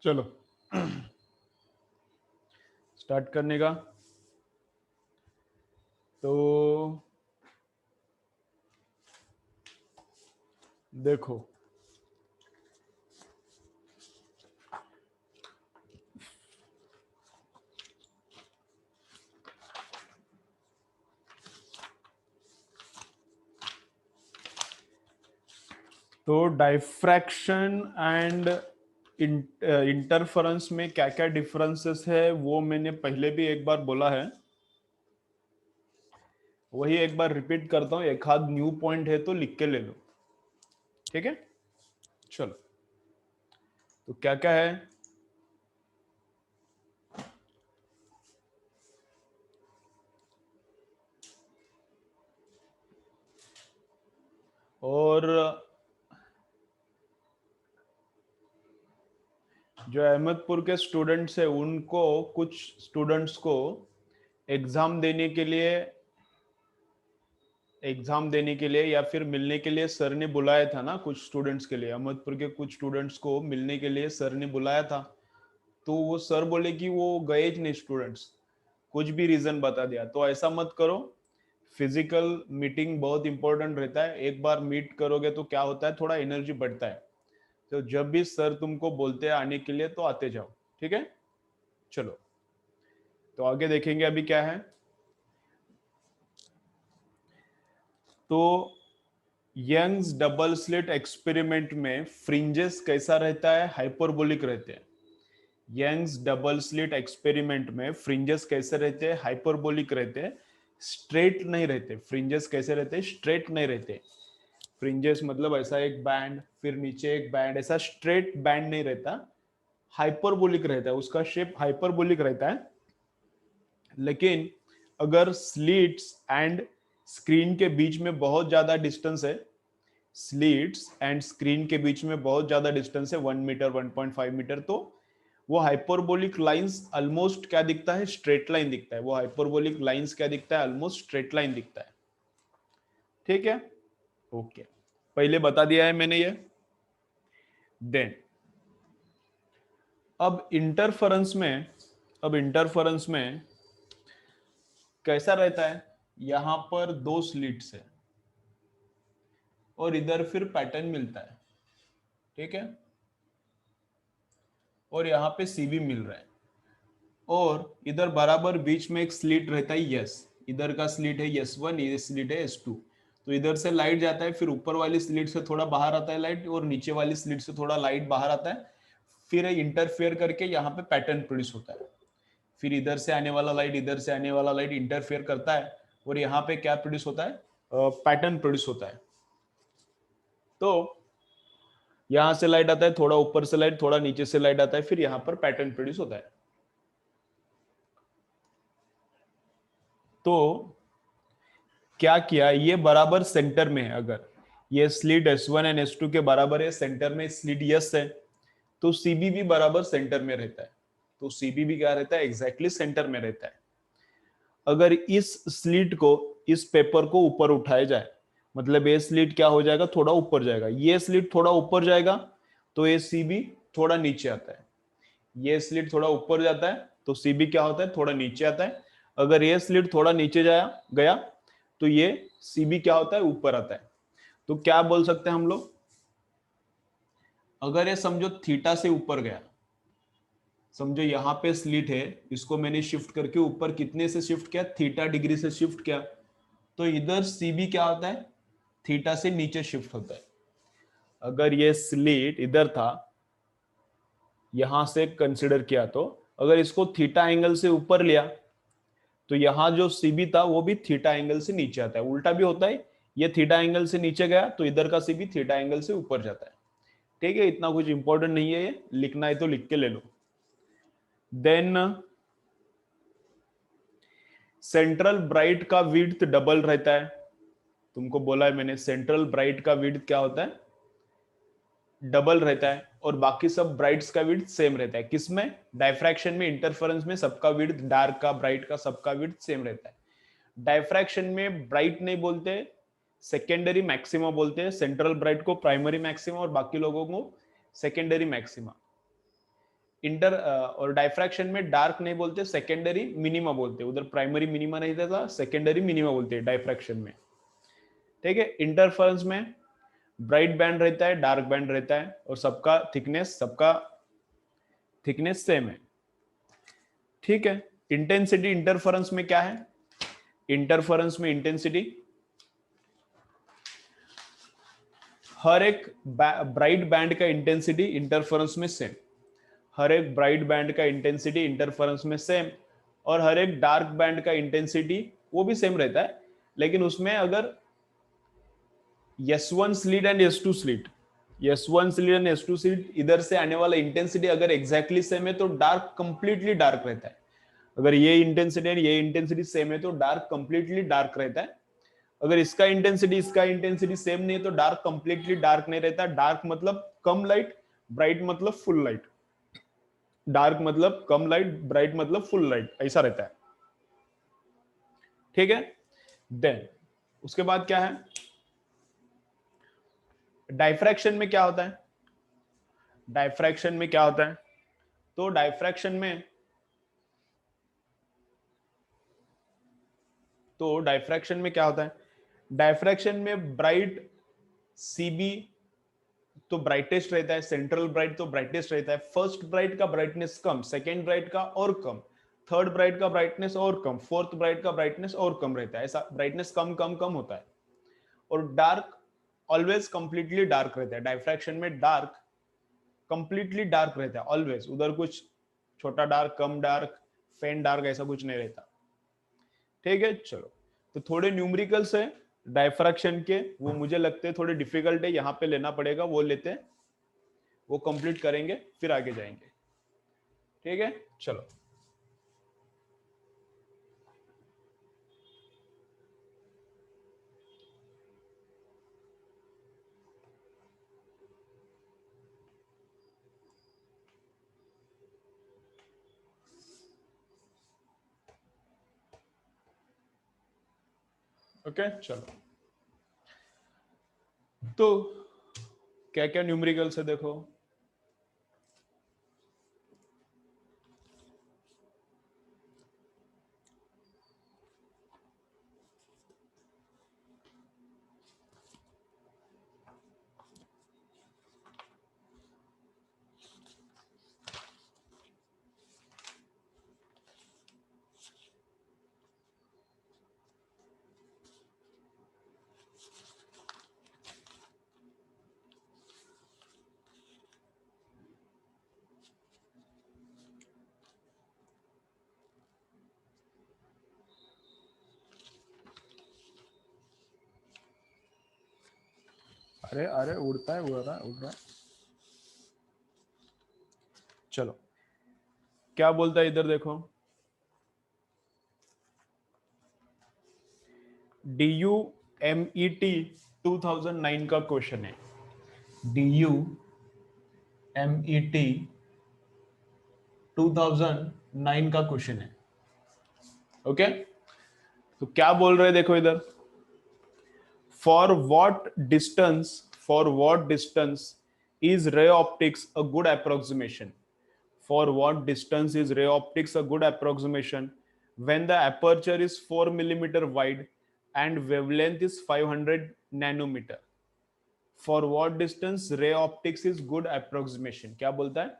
चलो स्टार्ट करने का। तो देखो, तो डाइफ्रैक्शन एंड इंटरफेरेंस में क्या क्या डिफरेंसेस है वो मैंने पहले भी एक बार बोला है, वही एक बार रिपीट करता हूँ। एक आध न्यू पॉइंट है तो लिख के ले लो, ठीक है। चलो, तो क्या क्या है। और जो अहमदपुर के स्टूडेंट्स है उनको, कुछ स्टूडेंट्स को एग्जाम देने के लिए या फिर मिलने के लिए सर ने बुलाया था ना। कुछ स्टूडेंट्स के लिए, अहमदपुर के कुछ स्टूडेंट्स को मिलने के लिए सर ने बुलाया था। तो वो सर बोले कि वो गए ही नहीं स्टूडेंट्स, कुछ भी रीजन बता दिया। तो ऐसा मत करो, फिजिकल मीटिंग बहुत इंपॉर्टेंट रहता है। एक बार मीट करोगे तो क्या होता है, थोड़ा एनर्जी बढ़ता है। तो जब भी सर तुमको बोलते हैं आने के लिए तो आते जाओ, ठीक है। चलो, तो आगे देखेंगे अभी क्या है। तो यंग्स डबल स्लिट एक्सपेरिमेंट में फ्रिंजेस कैसा रहता है, हाइपरबोलिक रहते हैं। यंग्स डबल स्लिट एक्सपेरिमेंट में फ्रिंजेस कैसे रहते हैं, हाइपरबोलिक रहते हैं, स्ट्रेट नहीं रहते। फ्रिंजेस कैसे रहते हैं, स्ट्रेट नहीं रहते। फ्रिंजेस मतलब ऐसा एक बैंड, फिर नीचे एक बैंड, ऐसा स्ट्रेट बैंड नहीं रहता, हाइपरबोलिक रहता है। उसका शेप हाइपरबोलिक रहता है। लेकिन अगर स्लिट्स एंड स्क्रीन के बीच में बहुत ज्यादा डिस्टेंस है, स्लिट्स एंड स्क्रीन के बीच में बहुत ज्यादा डिस्टेंस है, 1 मीटर 1.5 मीटर, तो वो हाइपरबोलिक लाइंस ऑलमोस्ट क्या दिखता है, स्ट्रेट लाइन दिखता है। वो हाइपरबोलिक लाइंस क्या दिखता है, ऑलमोस्ट स्ट्रेट लाइन दिखता है, ठीक है। ओके, पहले बता दिया है मैंने ये। देन अब इंटरफेरेंस में कैसा रहता है, यहां पर दो स्लिट्स है और इधर फिर पैटर्न मिलता है, ठीक है। और यहाँ पे सीबी मिल रहा है, और इधर बराबर बीच में एक स्लिट रहता है यस। इधर का स्लिट है S1, ये स्लिट है S2। तो इधर से लाइट जाता है, फिर ऊपर वाली स्लिट से थोड़ा बाहर आता है लाइट, और नीचे वाली स्लिट से थोड़ा लाइट बाहर आता है। फिर इंटरफेयर करके यहाँ पे पैटर्न प्रोड्यूस होता है। फिर इधर से आने वाला लाइट, इधर से आने वाला लाइट इंटरफेयर करता है, और यहाँ पे क्या प्रोड्यूस होता है, पैटर्न प्रोड्यूस होता है। तो यहां से लाइट आता है, थोड़ा ऊपर से लाइट, थोड़ा नीचे से लाइट आता है, फिर यहां पर पैटर्न प्रोड्यूस होता है। तो क्या किया, ये बराबर सेंटर में है। अगर ये स्लिट S1 एंड S2 के बराबर है, सेंटर में स्लिट यस है, तो सीबी भी बराबर सेंटर में रहता है। तो सीबी भी क्या रहता है, एग्जैक्टली सेंटर में रहता है। अगर इस स्लिट को, इस पेपर को ऊपर उठाया जाए, मतलब ये स्लिट क्या हो जाएगा, थोड़ा ऊपर जाएगा। ये स्लिट थोड़ा ऊपर जाएगा तो ये सीबी थोड़ा नीचे आता है। ये स्लिट थोड़ा ऊपर जाता है तो सीबी क्या होता है, थोड़ा नीचे आता है। अगर ये स्लिट थोड़ा नीचे जाया गया तो ये सीबी क्या होता है, ऊपर आता है। तो क्या बोल सकते हैं हम लोग, अगर ये समझो थीटा से ऊपर गया, समझो यहां पे स्लिट है, इसको मैंने शिफ्ट करके ऊपर कितने से शिफ्ट किया, थीटा डिग्री से शिफ्ट किया, तो इधर सीबी क्या होता है, थीटा से नीचे शिफ्ट होता है। अगर ये स्लिट इधर था, यहां से कंसिडर किया, तो अगर इसको थीटा एंगल से ऊपर लिया तो यहां जो सीबी था वो भी थीटा एंगल से नीचे आता है। उल्टा भी होता है, ये थीटा एंगल से नीचे गया तो इधर का सीबी थीटा एंगल से ऊपर जाता है, ठीक है। इतना कुछ इंपॉर्टेंट नहीं है, ये लिखना है तो लिख के ले लो। देन सेंट्रल ब्राइट का विड्थ डबल रहता है। तुमको बोला है मैंने, सेंट्रल ब्राइट का विड्थ क्या होता है, डबल रहता है। और बाकी सब ब्राइट्स का विड्थ सेम रहता है। किसमें, डायफ्रैक्शन में, इंटरफेरेंस में सबका विड्थ, डार्क का ब्राइट का सबका विड्थ सेम रहता है। डायफ्रैक्शन में ब्राइट नहीं बोलते, सेकेंडरी मैक्सिमा बोलते हैं। सेंट्रल ब्राइट को प्राइमरी मैक्सिमा और बाकी लोगों को सेकेंडरी मैक्सिमा। इंटर और डायफ्रैक्शन में डार्क नहीं बोलते, सेकेंडरी मिनिमा बोलते, उधर प्राइमरी मिनिमा नहीं था, सेकेंडरी मिनिमा बोलते हैं डायफ्रैक्शन में। ठीक है, इंटरफेरेंस में ब्राइट बैंड रहता है, डार्क बैंड रहता है, और सबका थिकनेस सेम है। ठीक है, इंटेंसिटी इंटरफेरेंस में क्या है? इंटरफेरेंस में इंटेंसिटी हर एक ब्राइट बैंड का इंटेंसिटी इंटरफेरेंस में सेम, हर एक ब्राइट बैंड का इंटेंसिटी इंटरफेरेंस में सेम, और हर एक डार्क बैंड का इंटेंसिटी वो भी सेम रहता है, लेकिन उसमें अगर S1 slit and S2 slit, S1 slit and S2 slit इधर से आने वाला इंटेंसिटी अगर एग्जैक्टली सेम है तो डार्क कंप्लीटली डार्क रहता है। अगर ये इंटेंसिटी एंड ये इंटेंसिटी सेम है तो डार्क कंप्लीटली डार्क रहता है। अगर इसका इंटेंसिटी सेम नहीं है तो डार्क कंप्लीटली डार्क नहीं रहता। डार्क मतलब कम लाइट, ब्राइट मतलब फुल लाइट। डार्क मतलब कम लाइट, ब्राइट मतलब फुल लाइट, ऐसा रहता है। ठीक है, देन उसके बाद क्या है? डायफ्रैक्शन में क्या होता है? डायफ्रैक्शन में क्या होता है? तो डायफ्रैक्शन में क्या होता है? डायफ्रैक्शन में ब्राइट सीबी तो ब्राइटेस्ट रहता है, सेंट्रल ब्राइट तो ब्राइटेस्ट रहता है। फर्स्ट ब्राइट का ब्राइटनेस कम, सेकेंड ब्राइट का और कम, थर्ड ब्राइट का ब्राइटनेस और कम, फोर्थ ब्राइट का ब्राइटनेस और कम रहता है। ऐसा ब्राइटनेस कम कम कम होता है। और डार्क ऑलवेज कंप्लीटली डार्क रहता है। डायफ्रैक्शन में डार्क कंप्लीटली डार्क रहता है ऑलवेज, उधर कुछ छोटा डार्क, कम डार्क, फेन डार्क ऐसा कुछ नहीं रहता। ठीक है, चलो तो थोड़े न्यूमेरिकल्स है डायफ्रैक्शन के, वो मुझे लगते हैं थोड़े डिफिकल्ट है, यहाँ पे लेना पड़ेगा, वो लेते हैं, वो कंप्लीट करेंगे फिर आगे जाएंगे। ठीक है, चलो ओके चलो, तो क्या क्या न्यूमेरिकल्स है देखो। अरे अरे उड़ता है, उड़ रहा है। चलो क्या बोलता है इधर देखो, DUMET 2009 का क्वेश्चन है। DUMET 2009 का क्वेश्चन है। ओके, तो क्या बोल रहे हैं देखो इधर, for what distance is ray optics a good approximation? For what distance is ray optics a good approximation when the aperture is 4 millimeter wide and wavelength is 500 nanometer? For what distance ray optics is good approximation? क्या बोलता है?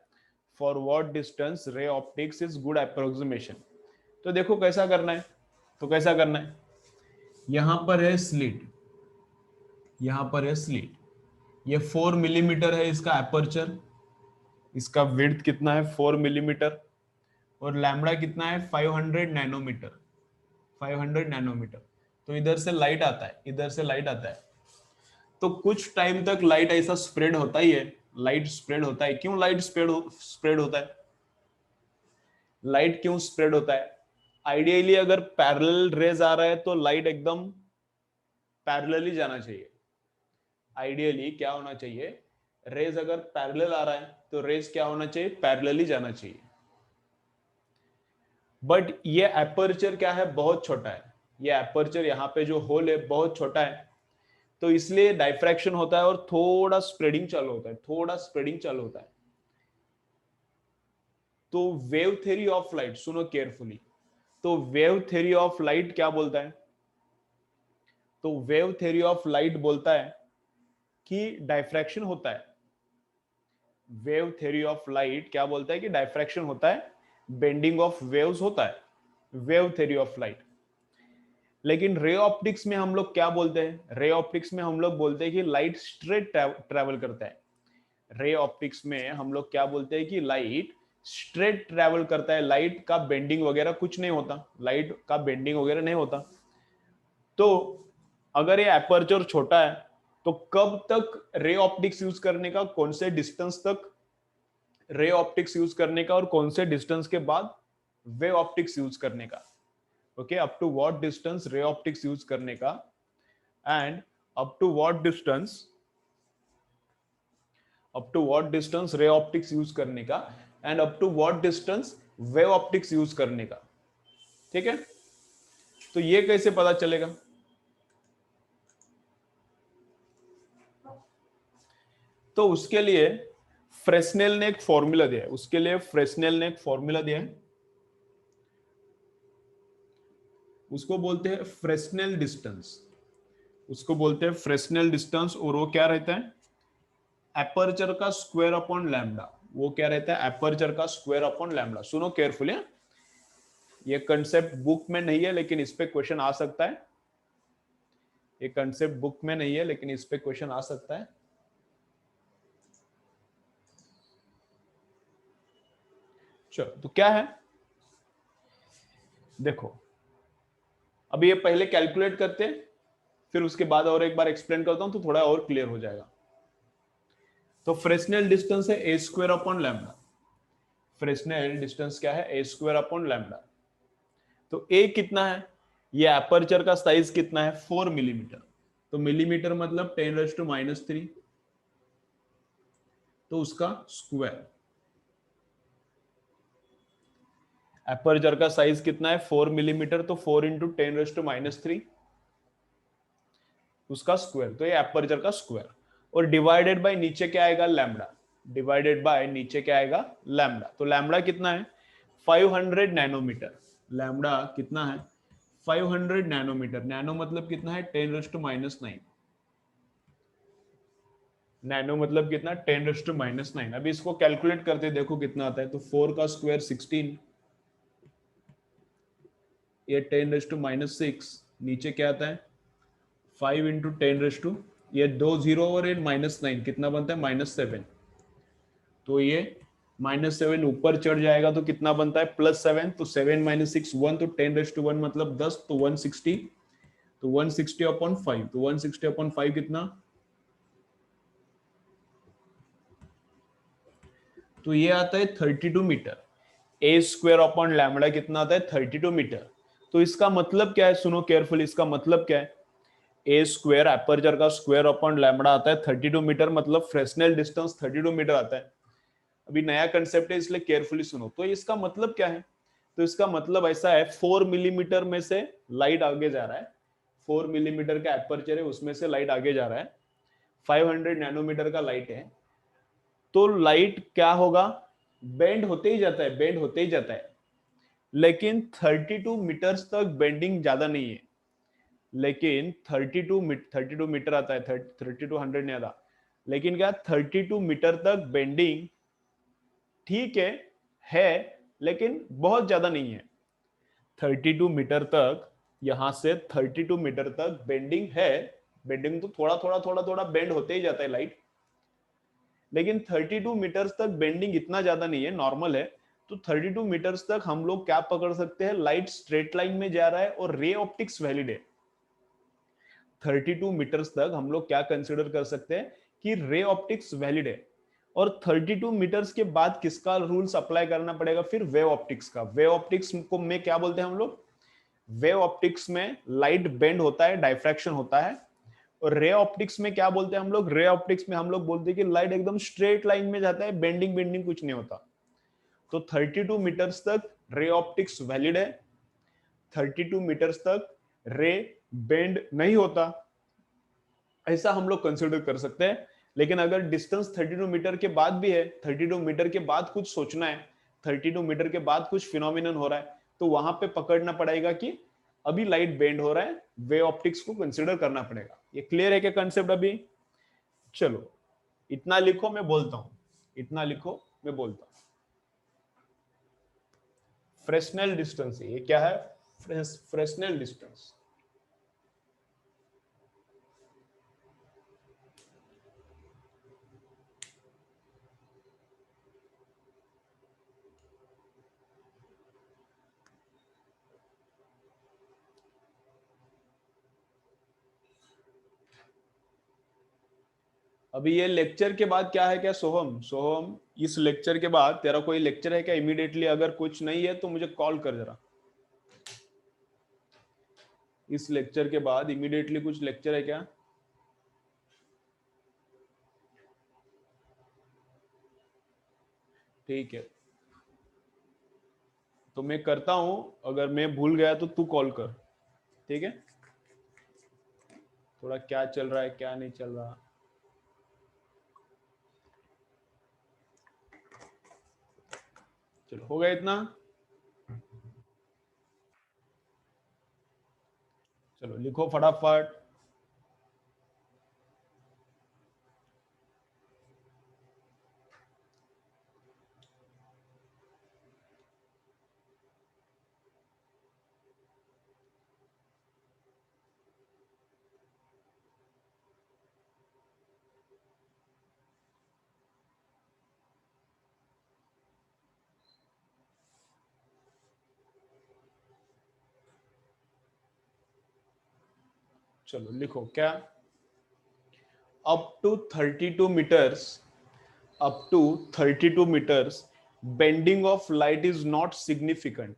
For what distance ray optics is good approximation? तो देखो कैसा करना है, तो कैसा करना है, यहां पर है स्लिट, यहां पर है स्लिट, ये 4 मिलीमीटर है इसका एपर्चर, इसका विड्थ कितना है 4 मिलीमीटर, और लैम्बडा कितना है 500 नैनोमीटर, 500 नैनोमीटर। तो इधर से लाइट आता है, इधर से लाइट आता है, तो कुछ टाइम तक लाइट ऐसा स्प्रेड होता ही है, लाइट स्प्रेड होता है। क्यों लाइट स्प्रेड होता है? लाइट क्यों स्प्रेड होता है? आइडियली अगर पैरेलल रेज आ रहा है तो लाइट एकदम पैरेलली जाना चाहिए। आइडियली क्या होना चाहिए, रेज अगर पैरेलल आ रहा है तो रेज क्या होना चाहिए, पैरेलली जाना चाहिए। बट ये एपर्चर क्या है, बहुत छोटा है, ये एपर्चर यहाँ पे जो होल है बहुत छोटा है, तो इसलिए डाइफ्रैक्शन होता है और थोड़ा स्प्रेडिंग चालू होता है, थोड़ा स्प्रेडिंग चालू होता है। तो वेव थ्योरी ऑफ लाइट, सुनो केयरफुली, तो वेव थ्योरी ऑफ लाइट क्या बोलता है? तो वेव थ्योरी ऑफ लाइट बोलता है कि डायफ्रैक्शन होता है। वेव थ्योरी ऑफ लाइट क्या बोलता है? कि डायफ्रैक्शन होता है, बेंडिंग ऑफ वेव्स होता है, वेव थ्योरी ऑफ लाइट। लेकिन रे ऑप्टिक्स में हम लोग क्या बोलते हैं? रे ऑप्टिक्स में हम लोग बोलते हैं कि लाइट स्ट्रेट ट्रैवल करता है। रे ऑप्टिक्स में हम लोग क्या बोलते हैं? कि लाइट स्ट्रेट ट्रैवल करता है, लाइट का बेंडिंग वगैरह कुछ नहीं होता, लाइट का बेंडिंग वगैरह नहीं होता। तो अगर ये एपर्चर छोटा है तो कब तक रे ऑप्टिक्स यूज करने का, कौन से डिस्टेंस तक रे ऑप्टिक्स यूज करने का, और कौन से डिस्टेंस के बाद वेव ऑप्टिक्स यूज करने का। Okay, up to what distance ray optics use करने का, and up to what distance ray optics use करने का, and up to what distance wave optics use करने का। ठीक है, तो ये कैसे पता चलेगा? तो उसके लिए फ्रेस्नेल ने एक फॉर्मूला दिया है, उसको बोलते हैं फ्रेस्नेल डिस्टेंस, और वो क्या रहता है? एपर्चर का स्क्वायर अपॉन लैम्डा। वो क्या रहता है? एपर्चर का स्क्वायर अपॉन लैम्डा। सुनो केयरफुली, ये कंसेप्ट बुक में नहीं है लेकिन इस पे क्वेश्चन आ सकता है। ये कंसेप्ट बुक में नहीं है लेकिन इस पे क्वेश्चन आ सकता है। चलो, तो क्या है देखो, अभी ये पहले कैलकुलेट करते हैं, फिर उसके बाद और एक बार एक्सप्लेन करता हूं तो थोड़ा और क्लियर हो जाएगा। तो फ्रेस्नेल डिस्टेंस है a square upon lambda. Fresnel distance क्या है? A square upon lambda. तो ए कितना है? ये एपर्चर का साइज कितना है? 4 मिलीमीटर। तो मिलीमीटर मतलब 10⁻³ तो उसका स्क्वायर। एपर्चर का साइज कितना है? 4 मिलीमीटर, तो 4 इंटू 10⁻³ उसका स्क्वायर। तो ये एपर्चर का स्क्वायर, और डिवाइडेड बाय नीचे क्या आएगा? लैम्डा। डिवाइडेड बाय नीचे क्या आएगा? लैम्डा। तो लैम्डा कितना है? 500 नैनोमीटर। लैम्डा कितना है? 500 नैनोमीटर। नैनो मतलब कितना है? 10⁻⁹। नैनो मतलब कितना? 10⁻⁹। अभी इसको कैलकुलेट करते देखो कितना आता है। तो 4 का स्क्वायर 16, ये 10⁻⁶। नीचे क्या आता है? 5 इंटू 10⁻, ये 2 जीरो और -9 कितना बनता है? -7। तो ये -7 ऊपर चढ़ जाएगा तो कितना बनता है? +7। तो 7 - 6 1, तो 10⁻1 मतलब 10, तो 160। तो 160 अपॉन 5, तो 160 अपॉन 5 कितना? तो ये आता है 32 मीटर। ए स्क्वायर अपॉन लैम्डा कितना आता है? 32 मीटर। तो इसका मतलब क्या है? सुनो केयरफुली, इसका मतलब क्या है? ए स्क्वायर, एपर्चर का स्क्वायर अपॉन लैम्डा आता है 32 मीटर, मतलब फ्रेस्नेल डिस्टेंस 32 मीटर आता है। अभी नया कंसेप्ट है इसलिए केयरफुली सुनो। तो इसका मतलब क्या है? तो इसका मतलब ऐसा है, 4 मिलीमीटर में से लाइट आगे जा रहा है, 4 मिलीमीटर का एपर्चर है, उसमें से लाइट आगे जा रहा है, 500 नैनोमीटर का लाइट है। तो लाइट क्या होगा? बेंड होते ही जाता है, बेंड होते ही जाता है, लेकिन 32 मीटर्स तक बेंडिंग ज्यादा नहीं है। लेकिन 32 मीटर आता है, 3200 नहीं आता, लेकिन क्या 32 मीटर तक बेंडिंग ठीक है लेकिन बहुत ज्यादा नहीं है। 32 मीटर तक, यहां से 32 मीटर तक बेंडिंग है। बेंडिंग तो थोड़ा बेंड होते ही जाता है लाइट, लेकिन 32 मीटर्स तक बेंडिंग इतना ज्यादा नहीं है, नॉर्मल है। तो 32 मीटर्स तक हम लोग क्या पकड़ सकते हैं? लाइट स्ट्रेट लाइन में जा रहा है और रे ऑप्टिक्स वैलिड है। 32 मीटर्स तक हम लोग क्या कंसिडर कर सकते हैं? कि रे ऑप्टिक्स वैलिड है। और 32 मीटर्स के बाद किसका रूल्स अप्लाई करना पड़ेगा? फिर वेव ऑप्टिक्स का। वेव ऑप्टिक्स को में क्या बोलते हैं हम लोग? वेव ऑप्टिक्स में लाइट बेंड होता है, डायफ्रैक्शन होता है। और रे ऑप्टिक्स में क्या बोलते हैं हम लोग? रे ऑप्टिक्स में हम लोग बोलते हैं कि लाइट एकदम स्ट्रेट लाइन में जाता है, बेंडिंग बेंडिंग कुछ नहीं होता। तो 32 मीटर्स तक रे ऑप्टिक्स वैलिड है, 32 मीटर्स तक रे बेंड नहीं होता, ऐसा हम लोग कंसिडर कर सकते हैं। लेकिन अगर डिस्टेंस 32 मीटर के बाद भी है, 32 मीटर के बाद कुछ सोचना है, 32 मीटर के बाद कुछ फिनोमिनन हो रहा है, तो वहां पे पकड़ना पड़ेगा कि अभी लाइट बेंड हो रहा है, वे ऑप्टिक्स को कंसिडर करना पड़ेगा। ये क्लियर है क्या कंसेप्ट अभी? चलो इतना लिखो, मैं बोलता हूं, इतना लिखो, मैं बोलता हूं। फ्रेस्नेल डिस्टेंस, ये क्या है? Fresnel distance. अभी ये लेक्चर के बाद क्या है, क्या सोहम? सोहम, इस लेक्चर के बाद तेरा कोई लेक्चर है क्या इमीडिएटली? अगर कुछ नहीं है तो मुझे कॉल कर जरा। इस लेक्चर के बाद इमीडिएटली कुछ लेक्चर है क्या? ठीक है, तो मैं करता हूं, अगर मैं भूल गया तो तू कॉल कर, ठीक है? थोड़ा क्या चल रहा है क्या नहीं चल रहा। चलो हो गया इतना। चलो लिखो फटाफट। चलो लिखो क्या? up to 32 meters, up to 32 meters, bending of light is not significant.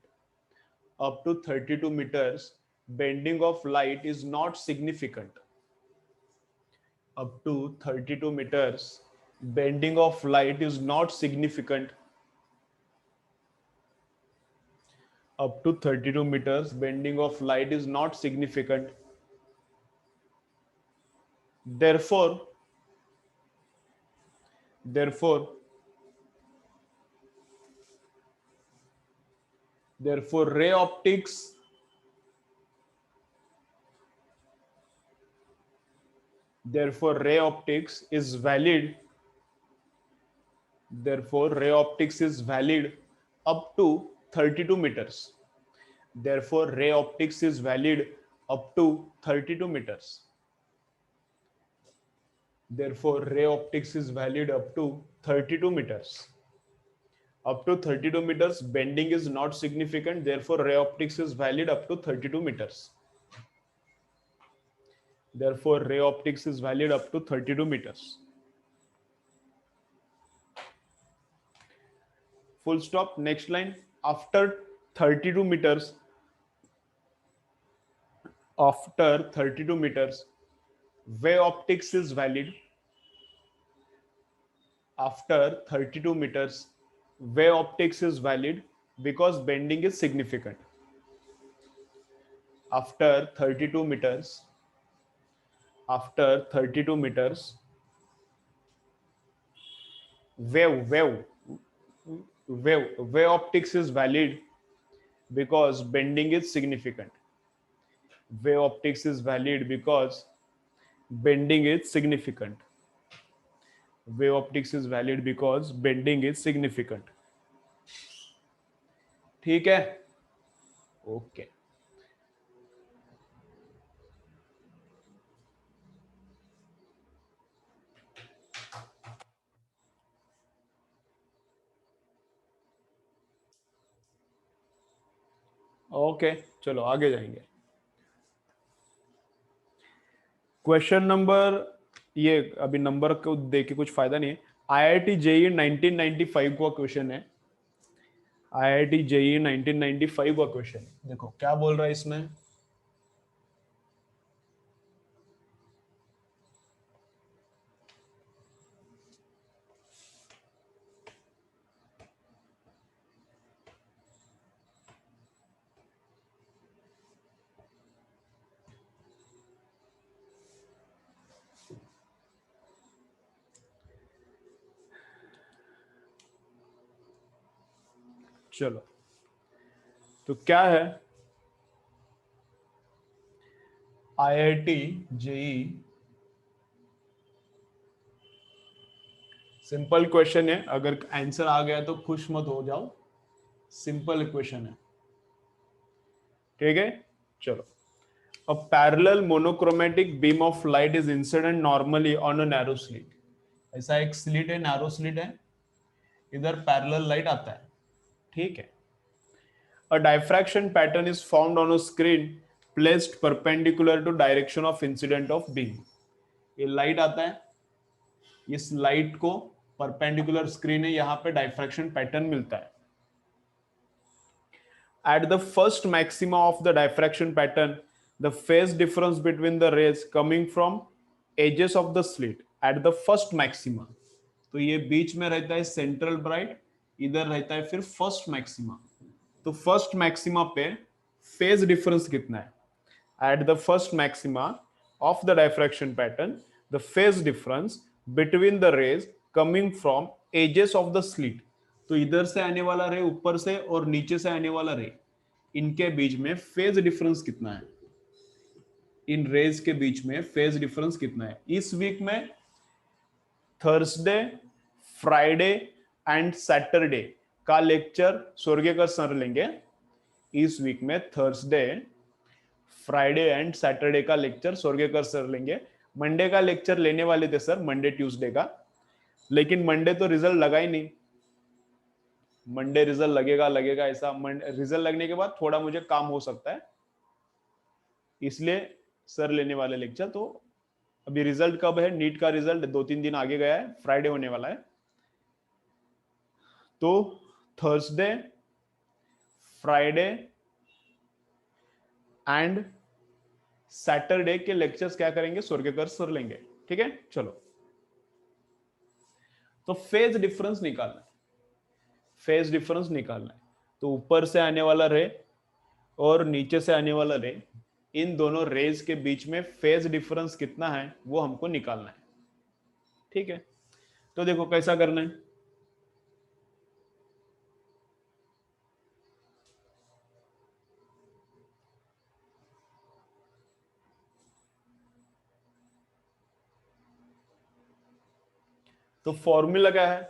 Up to 32 meters, bending of light is not significant. Up to 32 meters, bending of light is not significant. Up to 32 meters, bending of light is not significant. Therefore, therefore, therefore, ray optics, therefore, ray optics is valid. Therefore, ray optics is valid up to 32 meters. Therefore, ray optics is valid up to 32 meters. Therefore, ray optics is valid up to 32 meters. Up to 32 meters, bending is not significant. Therefore, ray optics is valid up to 32 meters. Therefore, ray optics is valid up to 32 meters. Full stop. Next line. After 32 meters, after 32 meters, wave optics is valid. After 32 meters, wave optics is valid because bending is significant. After 32 meters, after 32 meters, wave optics is valid because bending is significant. Wave optics is valid because bending is significant. Wave optics is valid because bending is significant. ठीक है? Okay. Okay चलो आगे जाएंगे। Question number, ये अभी number को देख के कुछ फायदा नहीं है। आईआईटी जेईई 1995 का क्वेश्चन है। आईआईटी जेईई 1995 का क्वेश्चन देखो क्या बोल रहा है इसमें। चलो, तो क्या है, आईआईटी जेई सिंपल क्वेश्चन है, अगर आंसर आ गया तो खुश मत हो जाओ, सिंपल क्वेश्चन है, ठीक है। चलो, a parallel monochromatic beam of light is incident normally on a narrow slit। ऐसा एक स्लिट है, नैरो स्लिट है, इधर पैरेलल लाइट आता है, ठीक है। A diffraction pattern is formed on a screen placed perpendicular to direction of incident of beam। ये लाइट आता है, इस लाइट को परपेंडिकुलर स्क्रीन है, यहां पे डाइफ्रैक्शन पैटर्न मिलता है। At the first maxima of the diffraction pattern, the phase difference between the rays coming from edges of the slit at the first maxima, तो ये बीच में रहता है सेंट्रल ब्राइट, इधर रहता है फिर फर्स्ट मैक्सिमा। तो फर्स्ट मैक्सिमा पे फेज डिफरेंस कितना है? At the first maxima of the diffraction pattern, the phase difference between the rays coming from edges of the slit, तो इधर से आने वाला रे ऊपर से और नीचे से आने वाला रे, इनके बीच में फेज डिफरेंस कितना है? इन रेज के बीच में फेज डिफरेंस कितना है? इस वीक में थर्सडे, फ्राइडे एंड सैटरडे का लेक्चर स्वर्गीय सर लेंगे। इस वीक में थर्सडे, फ्राइडे एंड सैटरडे का लेक्चर स्वर्गीय सर लेंगे। मंडे का लेक्चर लेने वाले थे सर, मंडे ट्यूसडे का, लेकिन मंडे तो रिजल्ट लगा ही नहीं। मंडे रिजल्ट लगेगा लगेगा ऐसा, रिजल्ट लगने के बाद थोड़ा मुझे काम हो सकता है, इसलिए सर लेने वाले लेक्चर। तो अभी रिजल्ट कब है? नीट का रिजल्ट 2-3 दिन आगे गया है, फ्राइडे होने वाला है। तो थर्सडे, फ्राइडे एंड सैटरडे के लेक्चर्स क्या करेंगे? स्वर्गीय सर लेंगे, ठीक है। चलो, तो फेज डिफरेंस निकालना है, फेज डिफरेंस निकालना है। तो ऊपर से आने वाला रे और नीचे से आने वाला रे, इन दोनों रेज के बीच में फेज डिफरेंस कितना है वो हमको निकालना है, ठीक है। तो देखो कैसा करना है। तो फॉर्मूला क्या है,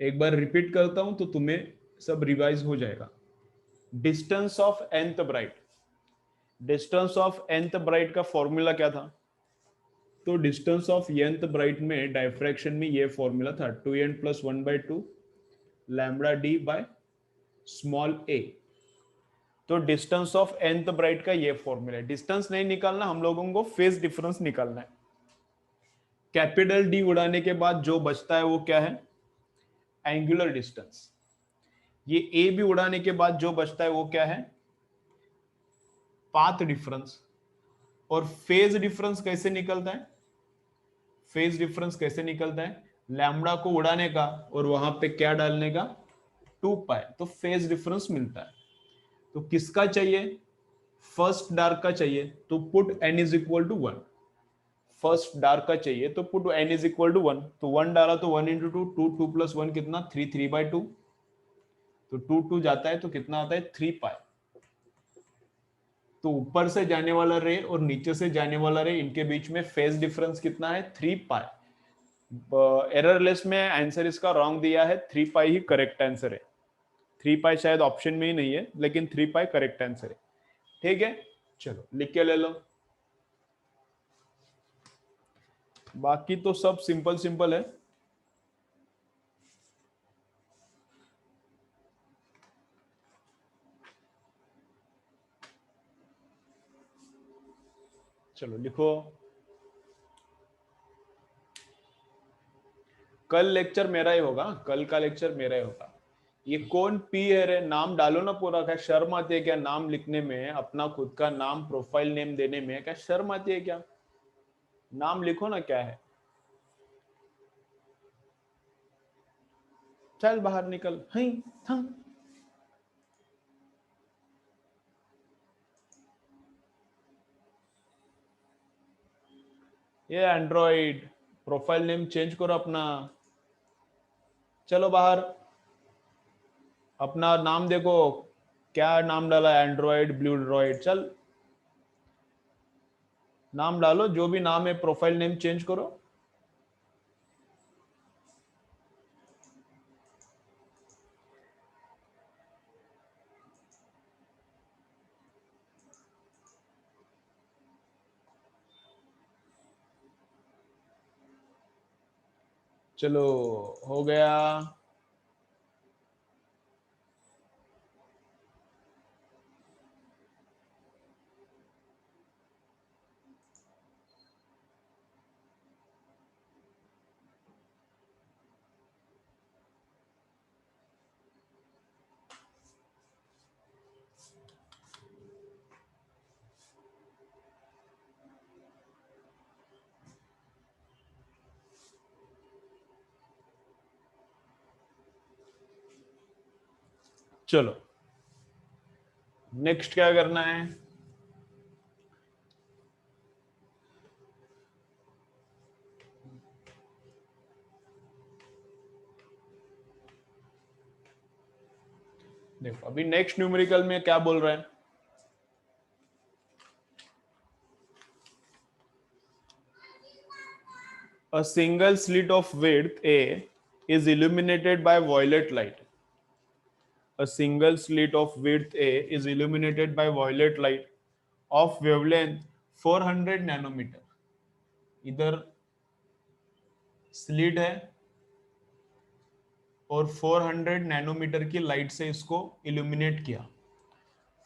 एक बार रिपीट करता हूं तो तुम्हें सब रिवाइज हो जाएगा। Distance of nth bright, distance of nth bright का फॉर्मूला क्या था? तो डिस्टेंस ऑफ nth ब्राइट में डायफ्रैक्शन में ये फॉर्मूला था 2n + 1/2 lambda D by small a। तो डिस्टेंस ऑफ nth ब्राइट का ये फॉर्मूला है। डिस्टेंस नहीं निकालना, हम लोगों को फेज डिफरेंस निकालना है। कैपिटल डी उड़ाने के बाद जो बचता है वो क्या है? Angular distance. ये ए भी उड़ाने के बाद जो बचता है वो क्या है? Path difference. और फेज डिफरेंस कैसे निकलता है? फेज डिफरेंस कैसे निकलता है? लैम्बडा को उड़ाने का और वहां पे क्या डालने का? 2π। तो फेज डिफरेंस मिलता है। तो किसका चाहिए? फर्स्ट डार्क का चाहिए, तो put n is equal to 1। First dark का चाहिए तो put n is equal to 1। तो 1 डाला तो 1 इंटू 2, 2, 2 + 1 कितना? 3, 3/2। तो 2, 2 जाता है तो कितना आता है? 3π। तो ऊपर से जाने वाला रे और नीचे से जाने वाला रे, इनके बीच में फेज डिफरेंस कितना है? 3π। एररलेस में आंसर इसका रॉन्ग दिया है, 3π ही करेक्ट आंसर है। 3π शायद ऑप्शन में ही नहीं है, लेकिन 3π करेक्ट आंसर है, ठीक है। चलो लिख के ले लो, बाकी तो सब सिंपल सिंपल है। चलो लिखो, कल लेक्चर मेरा ही होगा, कल का लेक्चर मेरा ही होगा। ये कौन पी है रे? नाम डालो ना पूरा। क्या शर्म आती है क्या नाम लिखने में? अपना खुद का नाम, प्रोफाइल नेम देने में क्या शर्म आती है क्या? नाम लिखो ना, क्या है। चल बाहर निकल। हई हाँ। ये एंड्रॉइड, प्रोफाइल नेम चेंज करो अपना। चलो बाहर। अपना नाम देखो, क्या नाम डाला, एंड्रॉइड ब्लू ड्रॉइड, चल नाम डालो, जो भी नाम है प्रोफाइल नेम चेंज करो। चलो हो गया। चलो नेक्स्ट क्या करना है, देखो अभी नेक्स्ट न्यूमेरिकल में क्या बोल रहा है, a single slit of width A is illuminated by violet light. A single slit of width A is illuminated by violet light of wavelength 400 nanometre. इधर स्लिट है और 400 नैनोमीटर की लाइट से इसको इल्यूमिनेट किया,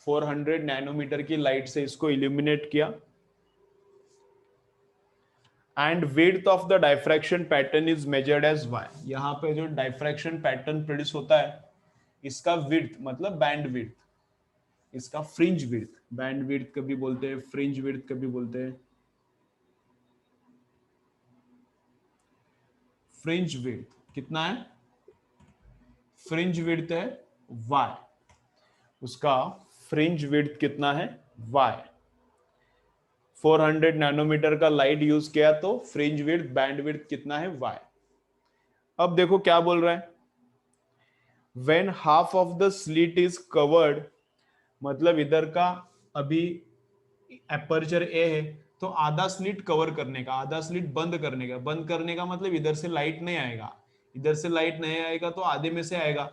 400 नैनोमीटर की लाइट से इसको इल्यूमिनेट किया। And width of the diffraction pattern is measured as y। यहाँ पे जो डाइफ्रैक्शन पैटर्न प्रोड्यूस होता है, इसका विड्थ मतलब बैंड विड्थ, इसका फ्रिंज विड्थ, बैंड विड्थ कभी बोलते हैं, फ्रिंज विड्थ कभी बोलते हैं। फ्रिंज विड्थ कितना है, फ्रिंज विड्थ है y, उसका फ्रिंज विड्थ कितना है y। 400 नैनोमीटर का लाइट यूज किया तो फ्रिंज विड्थ बैंड विड्थ कितना है y। अब देखो क्या बोल रहा है, when half of the slit is covered, मतलब इधर का अभी एपर्चर ए है तो आधा स्लिट कवर करने का, आधा स्लिट बंद करने का, बंद करने का मतलब इधर से लाइट नहीं आएगा, इधर से लाइट नहीं आएगा तो आधे में से आएगा,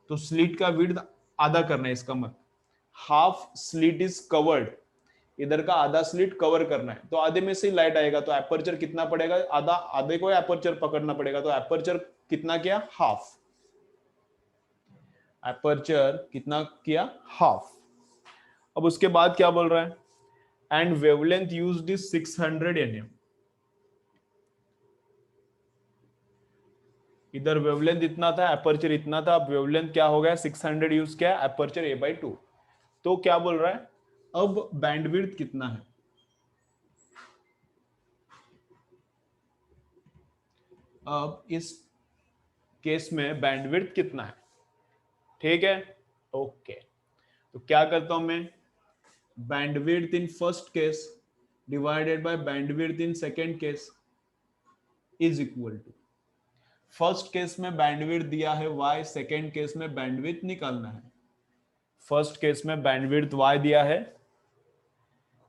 तो स्लिट का विड्थ आधा करना है, इसका मतलब हाफ स्लिट इज कवर्ड, इधर का आधा स्लिट कवर करना है तो आधे में से लाइट आएगा, तो एपर्चर कितना पड़ेगा, आधा, आधे को एपर्चर पकड़ना पड़ेगा, तो एपर्चर कितना किया, हाफ, एपर्चर कितना किया, हाफ। अब उसके बाद क्या बोल रहा है, and wavelength used is 600 nm। इधर वेवलेंथ इतना था, एपर्चर इतना था, अब वेवलेंथ क्या हो गया, 600 यूज किया, एपर्चर a/2। तो क्या बोल रहा है, अब बैंडविड्थ कितना है, अब इस केस में बैंडविड्थ कितना है, ठीक है, ओके। तो क्या करता हूं मैं, bandwidth in first case divided by bandwidth in second case is equal to, first case में बैंडविड्थ दिया है y, सेकेंड केस में बैंडविड्थ निकालना है। फर्स्ट केस में बैंडविड्थ y दिया है,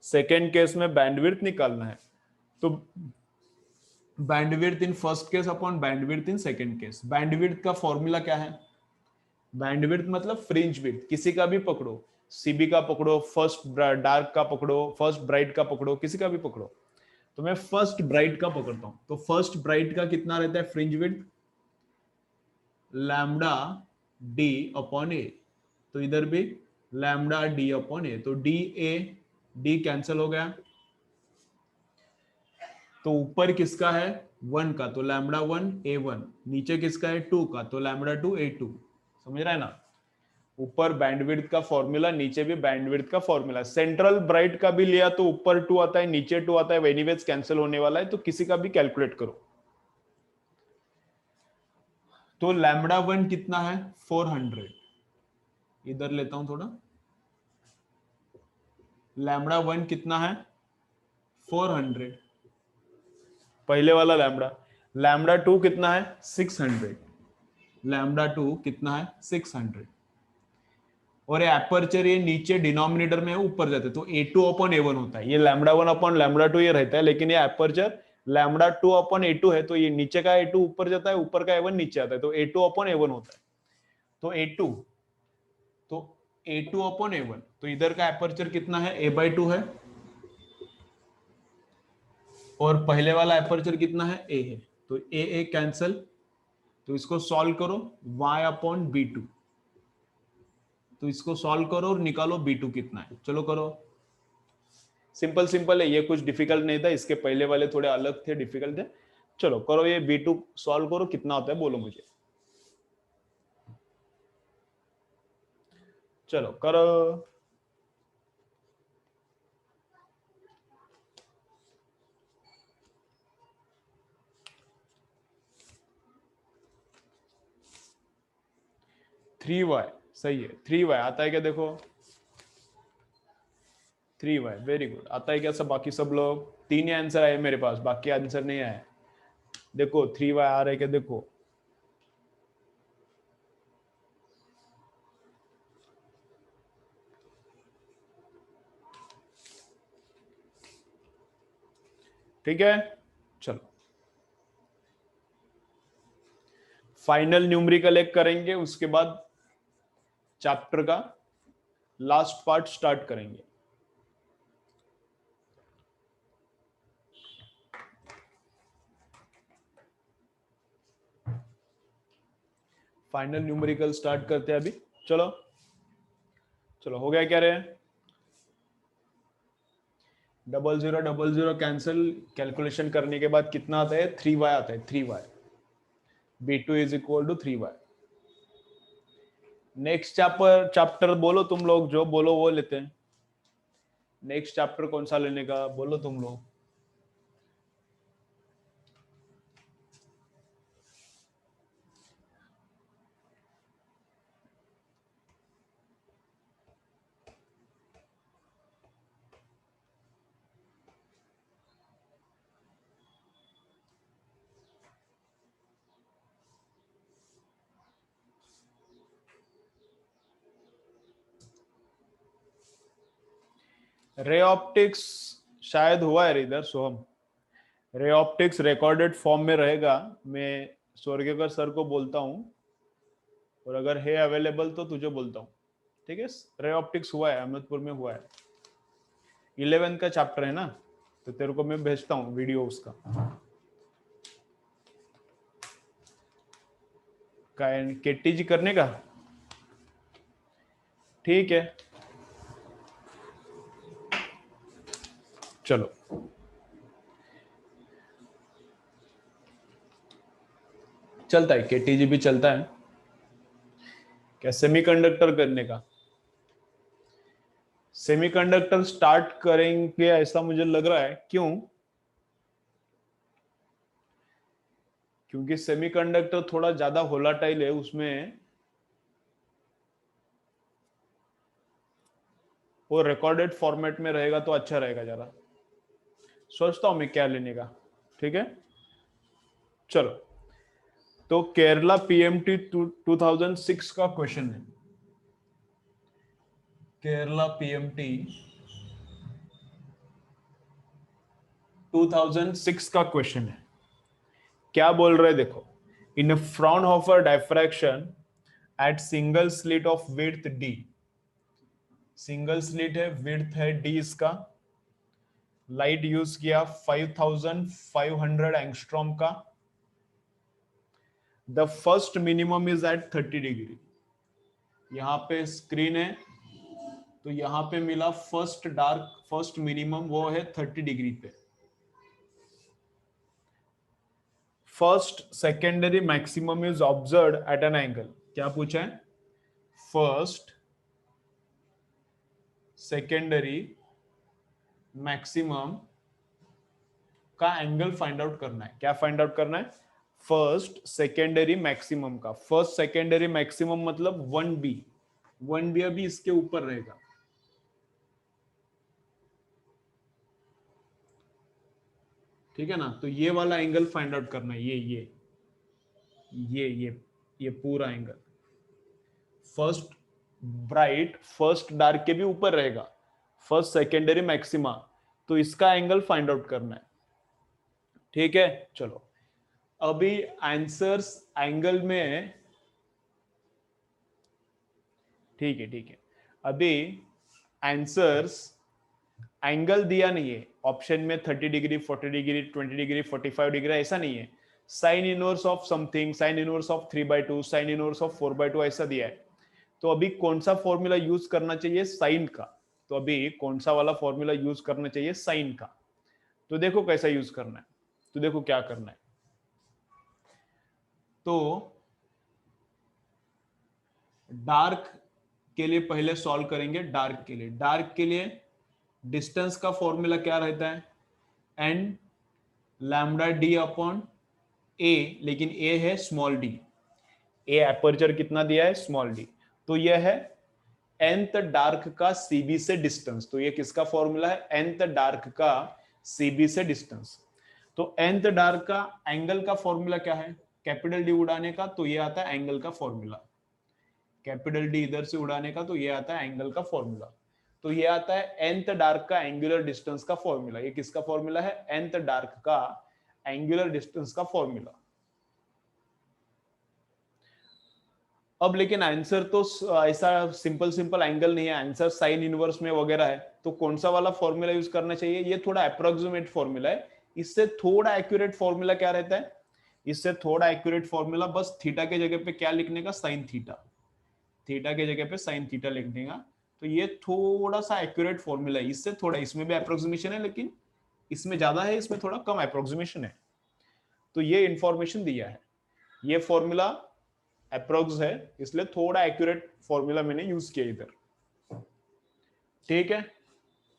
सेकेंड केस में बैंडविड्थ निकालना है, तो bandwidth in first case upon bandwidth in second case. Bandwidth का फॉर्मूला क्या है, बैंडविड्थ मतलब फ्रिंज विड्थ, किसी का भी पकड़ो, सीबी का पकड़ो, फर्स्ट डार्क का पकड़ो, फर्स्ट ब्राइट का पकड़ो, किसी का भी पकड़ो, तो मैं फर्स्ट ब्राइट का पकड़ता हूं, तो फर्स्ट ब्राइट का कितना रहता है fringe width, lambda D upon a, तो इधर भी लैम्डा डी अपॉन ए, तो डी ए डी कैंसिल हो गया, तो ऊपर किसका है 1 का, तो लैम्डा 1 a1, नीचे किसका है 2 का, तो लैम्डा 2 a2। समझ रहा है ना, ऊपर बैंडविड्थ का फॉर्मूला, नीचे भी बैंडविड्थ का फॉर्मूला। सेंट्रल ब्राइट का भी लिया तो ऊपर 2 आता है, नीचे 2 आता है, एनीवेज कैंसिल होने वाला है, तो किसी का भी कैलकुलेट करो। तो लैम्डा 1 कितना है 400, इधर लेता हूं थोड़ा, लैम्डा 1 कितना है 400, पहले वाला लैम्डा। लैम्डा 2 कितना है 600, लैम्डा 2 कितना है 600, और ये एपर्चर ये नीचे डिनोमिनेटर में ऊपर जाते तो A2/A1 होता है। ये λ1/λ2 ये रहता है, लेकिन ये एपर्चर λ2/A2 है, तो ये नीचे का A2 ऊपर जाता है, ऊपर का A1 नीचे आता है, तो A2/A1 होता है। तो A2 तो A2/A1, तो इधर का एपर्चर कितना है, A/2 है, और पहले वाला एपर्चर कितना है, A है, तो A कैंसल, तो इसको सॉल्व करो, y/B2, तो इसको सॉल्व करो और निकालो B2 कितना है। चलो करो, सिंपल सिंपल है, ये कुछ डिफिकल्ट नहीं था, इसके पहले वाले थोड़े अलग थे, डिफिकल्ट थे। चलो करो, ये B2 सॉल्व करो, कितना होता है बोलो मुझे। चलो करो। थ्री वाई सही है, 3y आता है क्या, देखो 3y, वेरी गुड। आता है क्या सब, बाकी सब लोग, 3 ही आंसर आए मेरे पास, बाकी आंसर नहीं आए। देखो 3y आ रहा है क्या, देखो ठीक है। चलो फाइनल न्यूमेरिकल एक करेंगे, उसके बाद चैप्टर का लास्ट पार्ट स्टार्ट करेंगे। फाइनल न्यूमेरिकल स्टार्ट करते हैं अभी। चलो चलो हो गया क्या रे, 0000 कैंसिल, कैलकुलेशन करने के बाद कितना आता है, 3y आता है, 3y, B2 is equal to 3y। Next chapter बोलो तुम लोग, जो बोलो वो लेते हैं। नेक्स्ट चैप्टर कौन सा लेने का बोलो तुम लोग। रे ऑप्टिक्स शायद हुआ है इधर सोहम, रे ऑप्टिक्स रिकॉर्डेड फॉर्म में रहेगा, मैं स्वर्गेकर सर को बोलता हूँ, और अगर है अवेलेबल तो तुझे बोलता हूँ, ठीक है। रे ऑप्टिक्स हुआ है, अहमदपुर में हुआ है, 11 का चैप्टर है ना, तो तेरे को मैं भेजता हूँ वीडियो उसका, केटीजी करने का, ठीक है। चलो चलता है, केटीजी भी चलता है क्या, सेमीकंडक्टर करने का। सेमीकंडक्टर स्टार्ट करेंगे ऐसा मुझे लग रहा है, क्यों, क्योंकि सेमीकंडक्टर थोड़ा ज्यादा वोलाटाइल है, उसमें वो रिकॉर्डेड फॉर्मेट में रहेगा तो अच्छा रहेगा, जरा सोचता हूं मैं क्या लेने का, ठीक है। चलो तो केरला पीएमटी 2006 का क्वेश्चन है, केरला पीएमटी 2006 का क्वेश्चन है। क्या बोल रहे देखो, in Fraunhofer diffraction at single slit of width D, single slit है, विड्थ है डी इसका, लाइट यूज किया 5500 एंगस्ट्रॉम का, the first minimum is at 30 degree. यहाँ पे स्क्रीन है, तो यहाँ पे मिला फर्स्ट मिनिमम वो है 30 डिग्री पे। First secondary maximum is observe eight an angle, क्या पूछा है, फर्स्ट सेकेंडरी मैक्सिमम का एंगल फाइंड आउट करना है, क्या फाइंड आउट करना है, फर्स्ट सेकेंडरी मैक्सिमम का, फर्स्ट सेकेंडरी मैक्सिमम मतलब 1b, 1b अभी इसके ऊपर रहेगा, ठीक है ना। तो ये वाला एंगल फाइंड आउट करना है, ये ये पूरा angle, first bright first dark के भी ऊपर रहेगा, फर्स्ट सेकेंडरी मैक्सिमा, तो इसका एंगल फाइंड आउट करना है। ठीक है, चलो अभी आंसर्स एंगल में, ठीक है ठीक है, अभी आंसर्स एंगल दिया नहीं है ऑप्शन में, 30 डिग्री, 40 डिग्री, 20 डिग्री, 45 डिग्री, ऐसा नहीं है। Sine inverse of something, sine inverse of 3/2, sine inverse of 4/2 ऐसा दिया है। तो अभी कौन सा फॉर्मूला यूज करना चाहिए, साइन का। तो अभी कौन सा वाला फॉर्मूला यूज करना चाहिए, साइन का। तो देखो कैसा यूज करना है, तो देखो क्या करना है। तो डार्क के लिए पहले सॉल्व करेंगे, डार्क के लिए। डार्क के लिए डिस्टेंस का फॉर्मूला क्या रहता है, एन लैम्डा डी अपॉन ए, लेकिन ए है स्मॉल डी, ए एपर्चर कितना दिया है, स्मॉल डी। तो यह है nth डार्क का सीबी से डिस्टेंस। तो ये किसका फॉर्मूला है, nth डार्क का सीबी से डिस्टेंस। तो nth डार्क का एंगल का फॉर्मूला क्या है, कैपिटल डी उड़ाने का, तो ये आता है एंगल का फॉर्मूला। कैपिटल डी इधर से उड़ाने का, तो ये आता है एंगल का फॉर्मूला। तो ये आता है nth डार्क का एंगुलर डिस्टेंस का फॉर्मूला। ये किसका फॉर्मूला है, nth डार्क का एंगुलर डिस्टेंस का फॉर्मूला। अब लेकिन आंसर तो ऐसा सिंपल सिंपल एंगल नहीं है, आंसर साइन इनवर्स में वगैरह है। तो कौन सा वाला फॉर्मूला यूज करना चाहिए, ये थोड़ा अप्रोक्सीमेट फॉर्मूला है। इससे थोड़ा एक्यूरेट फॉर्मूला क्या रहता है, इससे थोड़ा एक्यूरेट फॉर्मूला बस थीटा के जगह पे क्या लिखने का, साइन थीटा, थीटा के जगह पे साइन थीटा लिख देगा। तो ये थोड़ा सा एक्यूरेट फॉर्मूला है, इससे थोड़ा, इसमें भी अप्रोक्सीमेशन है लेकिन इसमें ज्यादा है, इसमें थोड़ा कम अप्रोक्सीमेशन है। तो ये इंफॉर्मेशन दिया है, ये फॉर्मूला अप्रोक्स है, इसलिए थोड़ा एक्यूरेट फॉर्मूला मैंने यूज किया इधर। ठीक है,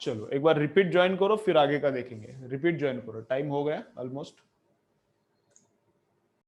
चलो एक बार रिपीट ज्वाइन करो, फिर आगे का देखेंगे। रिपीट ज्वाइन करो, टाइम हो गया ऑलमोस्ट।